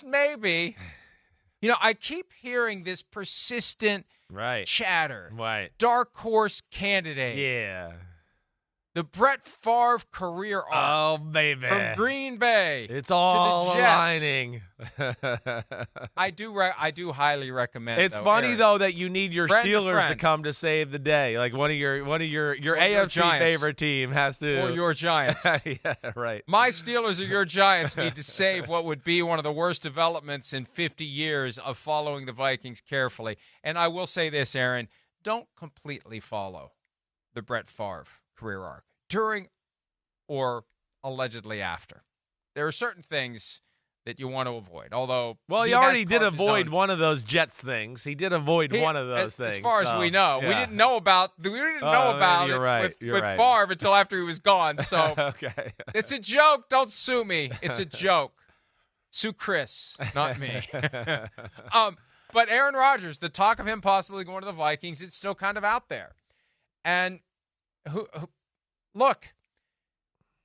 maybe, I keep hearing this persistent chatter. Right. Dark horse candidate. Yeah. The Brett Favre career arc. Oh, baby. From Green Bay. It's all to the Jets. aligning. I do highly recommend. It's funny Aaron, though that you need your friend Steelers to come to save the day. Like one of your AFC favorite team has to, or your Giants. Yeah, right. My Steelers or your Giants need to save what would be one of the worst developments in 50 years of following the Vikings carefully. And I will say this, Aaron, don't completely follow the Brett Favre career arc during or allegedly after. There are certain things that you want to avoid. Although, he already did avoid one of those Jets things. He did avoid one of those things. As far as we know, yeah. we didn't know about it with Favre until after he was gone. So okay, it's a joke. Don't sue me. It's a joke. Sue Chris, not me. But Aaron Rodgers, the talk of him possibly going to the Vikings, it's still kind of out there. And look,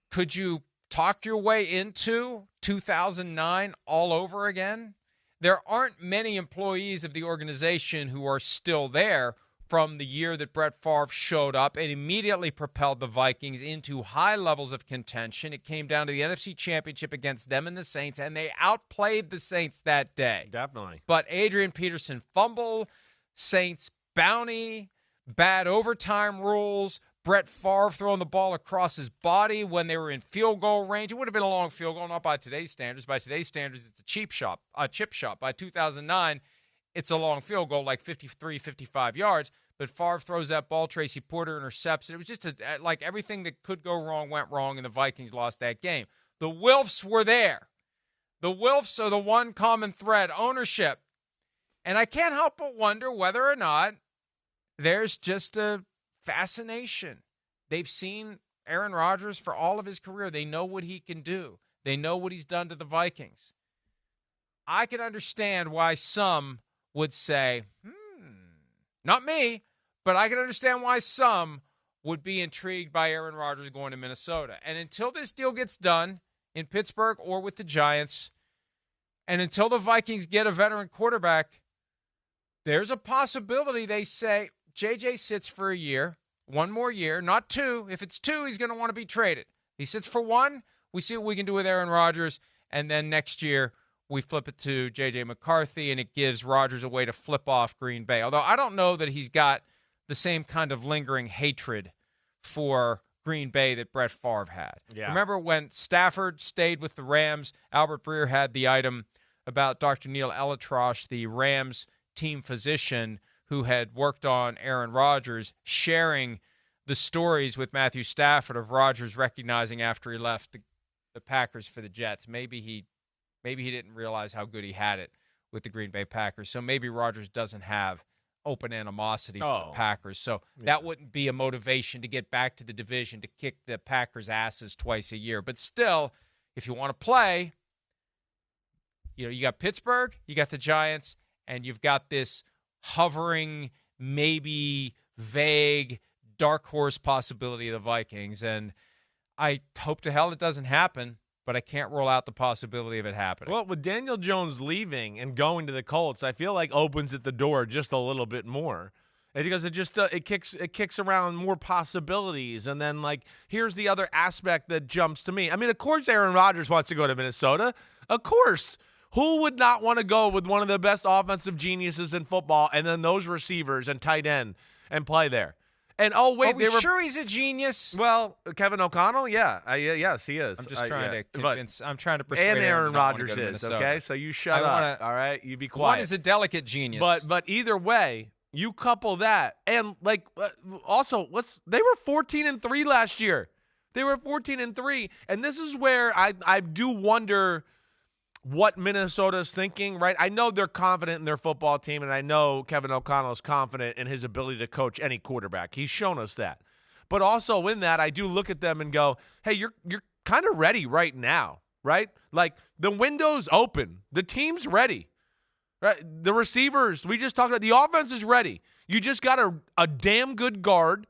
could you talk your way into 2009 all over again? There aren't many employees of the organization who are still there from the year that Brett Favre showed up and immediately propelled the Vikings into high levels of contention. It came down to the NFC Championship against them and the Saints, and they outplayed the Saints that day. Definitely. But Adrian Peterson fumble, Saints bounty, bad overtime rules, Brett Favre throwing the ball across his body when they were in field goal range. It would have been a long field goal, not by today's standards. By today's standards, it's a chip shot. By 2009, it's a long field goal, like 53, 55 yards. But Favre throws that ball. Tracy Porter intercepts it. It was just like everything that could go wrong went wrong, and the Vikings lost that game. The Wilfs were there. The Wilfs are the one common thread, ownership. And I can't help but wonder whether or not there's just a fascination. They've seen Aaron Rodgers for all of his career. They know what he can do. They know what he's done to the Vikings. I can understand why some would say, not me, but I can understand why some would be intrigued by Aaron Rodgers going to Minnesota. And until this deal gets done in Pittsburgh or with the Giants, and until the Vikings get a veteran quarterback, there's a possibility they say, JJ sits for a year, one more year, not two. If it's two, he's going to want to be traded. He sits for one. We see what we can do with Aaron Rodgers. And then next year, we flip it to J.J. McCarthy, and it gives Rodgers a way to flip off Green Bay. Although I don't know that he's got the same kind of lingering hatred for Green Bay that Brett Favre had. Yeah. Remember when Stafford stayed with the Rams, Albert Breer had the item about Dr. Neil Elatrosh, the Rams team physician, who had worked on Aaron Rodgers, sharing the stories with Matthew Stafford of Rodgers recognizing after he left the Packers for the Jets. Maybe he didn't realize how good he had it with the Green Bay Packers. So maybe Rodgers doesn't have open animosity for the Packers. So that wouldn't be a motivation to get back to the division to kick the Packers' asses twice a year. But still, if you want to play, you got Pittsburgh, you got the Giants, and you've got this hovering, maybe vague, dark horse possibility of the Vikings. And I hope to hell it doesn't happen, but I can't rule out the possibility of it happening. Well, with Daniel Jones leaving and going to the Colts, I feel like opens at the door just a little bit more. Because it just it kicks around more possibilities. And then, here's the other aspect that jumps to me. I mean, of course Aaron Rodgers wants to go to Minnesota. Of course. Who would not want to go with one of the best offensive geniuses in football and then those receivers and tight end and play there? And, they were sure he's a genius? Well, Kevin O'Connell, yeah. Yes, he is. I'm just trying to convince. I'm trying to persuade and Aaron Rodgers is, Minnesota. okay? So you shut up, all right? You be quiet. One is a delicate genius. But either way, you couple that. And, also, they were 14-3 last year. They were 14-3. And this is where I do wonder what Minnesota's thinking, right? I know they're confident in their football team, and I know Kevin O'Connell is confident in his ability to coach any quarterback. He's shown us that. But also in that, I do look at them and go, hey, you're kind of ready right now, right? The window's open. The team's ready. Right? The receivers, we just talked about, the offense is ready. You just got a damn good guard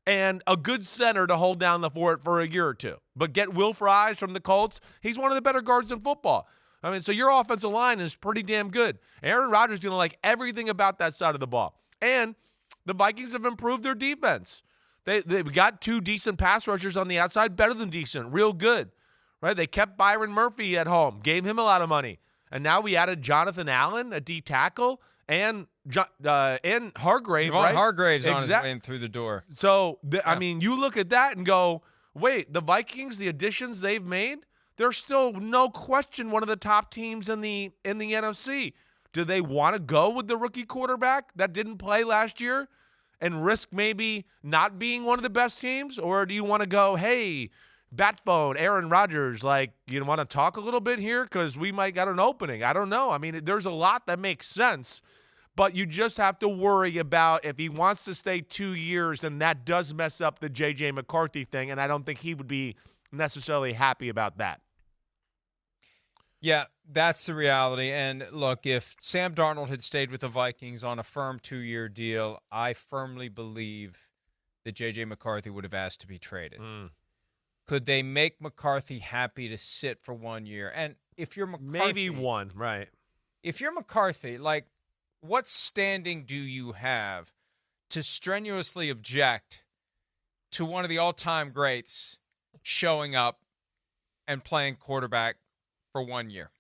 and a good center to hold down the fort for a year or two. But get Will Fries from the Colts. He's one of the better guards in football. I mean, so your offensive line is pretty damn good. Aaron Rodgers is going to like everything about that side of the ball. And the Vikings have improved their defense. They've got 2 decent pass rushers on the outside, better than decent, real good. Right? They kept Byron Murphy at home, gave him a lot of money. And now we added Jonathan Allen, a D tackle, and Hargrave, right? Hargrave's on his way in through the door. So, I mean, you look at that and go, wait, the Vikings, the additions they've made, they're still no question one of the top teams in the NFC. Do they want to go with the rookie quarterback that didn't play last year and risk maybe not being one of the best teams? Or do you want to go, hey, bat phone, Aaron Rodgers, like, you want to talk a little bit here because we might get an opening? I don't know. I mean, there's a lot that makes sense, but you just have to worry about if he wants to stay 2 years, and that does mess up the J.J. McCarthy thing, and I don't think he would be necessarily happy about that. Yeah, that's the reality. And look, if Sam Darnold had stayed with the Vikings on a firm 2-year deal, I firmly believe that J.J. McCarthy would have asked to be traded. Could they make McCarthy happy to sit for 1 year? And if you're McCarthy, maybe one, right? If you're McCarthy, like, what standing do you have to strenuously object to one of the all-time greats showing up and playing quarterback for 1 year?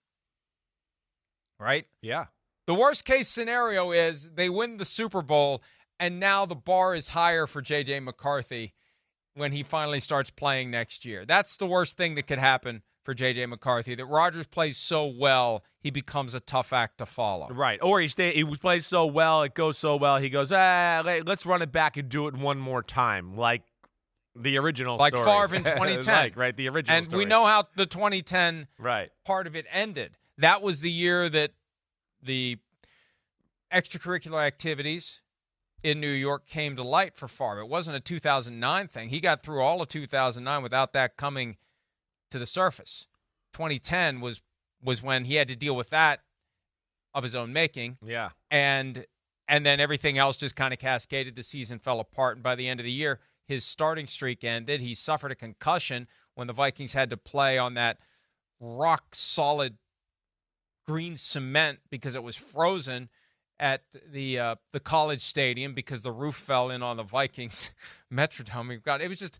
Right? Yeah. The worst-case scenario is they win the Super Bowl, and now the bar is higher for J.J. McCarthy when he finally starts playing next year. That's the worst thing that could happen for J.J. McCarthy, that Rodgers plays so well, he becomes a tough act to follow. Right. Or he plays so well, it goes so well, he goes, let's run it back and do it one more time, like the original like story. Favre in 2010. Right, the original and story. we know how the 2010 part of it ended. That was the year that the extracurricular activities in New York came to light for Favre. It wasn't a 2009 thing. He got through all of 2009 without that coming to the surface. 2010 was when he had to deal with that of his own making. Yeah. And then everything else just kind of cascaded. The season fell apart, and by the end of the year, his starting streak ended. He suffered a concussion when the Vikings had to play on that rock-solid green cement because it was frozen at the College Stadium because the roof fell in on the Vikings Metrodome. It was just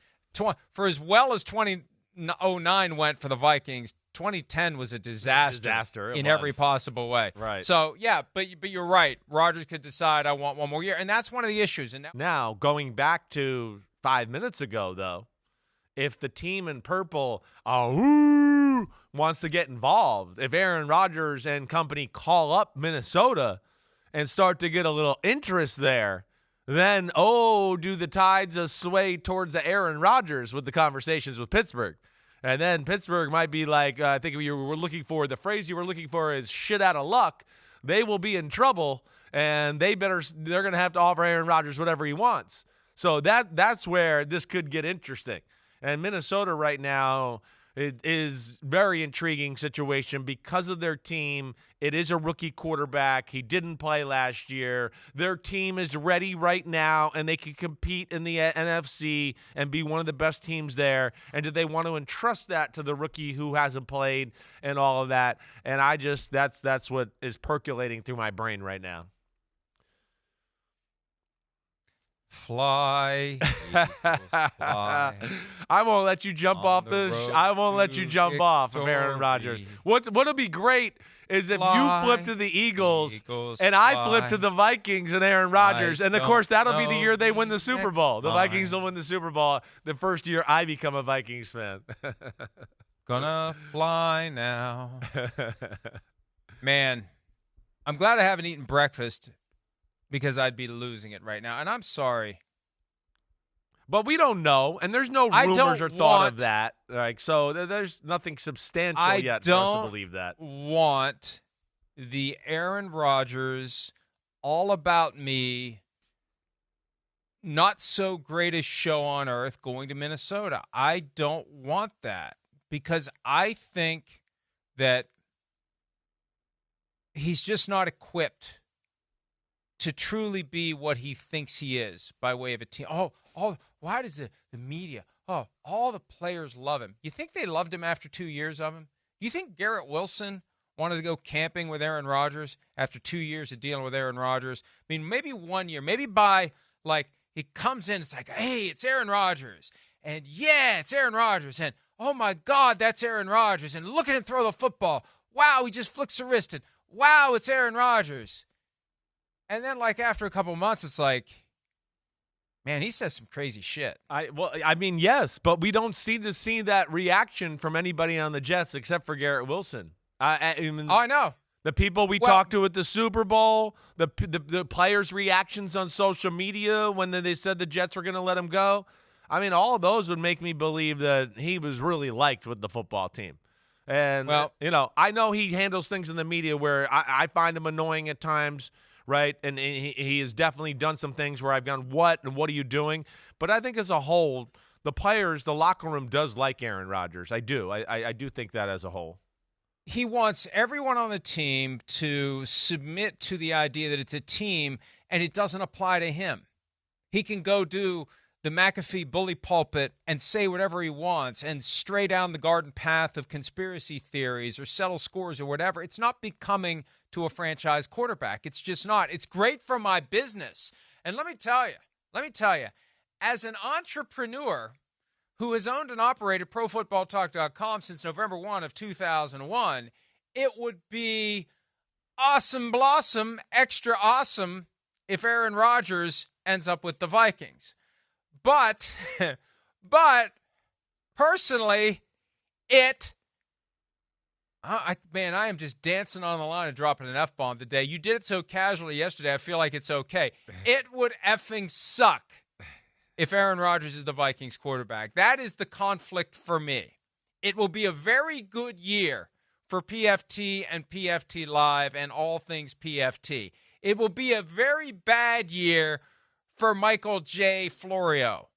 for as well as 2009 went for the Vikings. 2010 was a disaster in every possible way. Right. So yeah, but you're right. Rodgers could decide I want 1 more year, and that's one of the issues. And now going back to 5 minutes ago, though, if the team in purple wants to get involved, if Aaron Rodgers and company call up Minnesota and start to get a little interest there, then, do the tides sway towards the Aaron Rodgers with the conversations with Pittsburgh. And then Pittsburgh might be like, I think you were looking for, the phrase you were looking for is shit out of luck. They will be in trouble, and they're going to have to offer Aaron Rodgers whatever he wants. So that's where this could get interesting. And Minnesota right now, it is very intriguing situation because of their team. It is a rookie quarterback. He didn't play last year. Their team is ready right now, and they can compete in the NFC and be one of the best teams there. And do they want to entrust that to the rookie who hasn't played and all of that? And that's what is percolating through my brain right now. Fly, Eagles, fly. I won't let you jump off I won't let you jump off of Aaron Rodgers. What'll be great is if you flip to the Eagles and I flip to the Vikings and Aaron Rodgers, and of course that'll be the year they win the Super Bowl. The Vikings will win the Super Bowl the first year I become a Vikings fan. Gonna fly now. Man, I'm glad I haven't eaten breakfast, because I'd be losing it right now. And I'm sorry. But we don't know, and there's no rumors or thought of that. So there's nothing substantial yet for us to believe that. I don't want the Aaron Rodgers, all about me, not so greatest show on earth going to Minnesota. I don't want that, because I think that he's just not equipped to truly be what he thinks he is by way of a team. Why does the media, all the players love him? You think they loved him after 2 years of him? Do you think Garrett Wilson wanted to go camping with Aaron Rodgers after 2 years of dealing with Aaron Rodgers? I mean, maybe 1 year, maybe by he comes in, it's like, hey, it's Aaron Rodgers. And yeah, it's Aaron Rodgers. And oh my God, that's Aaron Rodgers. And look at him throw the football. Wow, he just flicks the wrist. And wow, it's Aaron Rodgers. And then after a couple months, it's like, man, he says some crazy shit. Yes, but we don't seem to see that reaction from anybody on the Jets except for Garrett Wilson. I know. The people we talked to at the Super Bowl, the players' reactions on social media when they said the Jets were going to let him go. I mean, all of those would make me believe that he was really liked with the football team. And, I know he handles things in the media where I find him annoying at times, right? And he has definitely done some things where I've gone, what are you doing? But I think as a whole, the players, the locker room does like Aaron Rodgers. I do. I do think that as a whole. He wants everyone on the team to submit to the idea that it's a team and it doesn't apply to him. He can go do the McAfee bully pulpit and say whatever he wants and stray down the garden path of conspiracy theories or settle scores or whatever. It's not becoming to a franchise quarterback. It's just not. It's great for my business. And let me tell you, as an entrepreneur who has owned and operated ProFootballTalk.com since November 1 of 2001, it would be awesome blossom, extra awesome if Aaron Rodgers ends up with the Vikings. But personally, I am just dancing on the line and dropping an F-bomb today. You did it so casually yesterday, I feel like it's okay. It would effing suck if Aaron Rodgers is the Vikings quarterback. That is the conflict for me. It will be a very good year for PFT and PFT Live and all things PFT. It will be a very bad year for Michael J. Florio.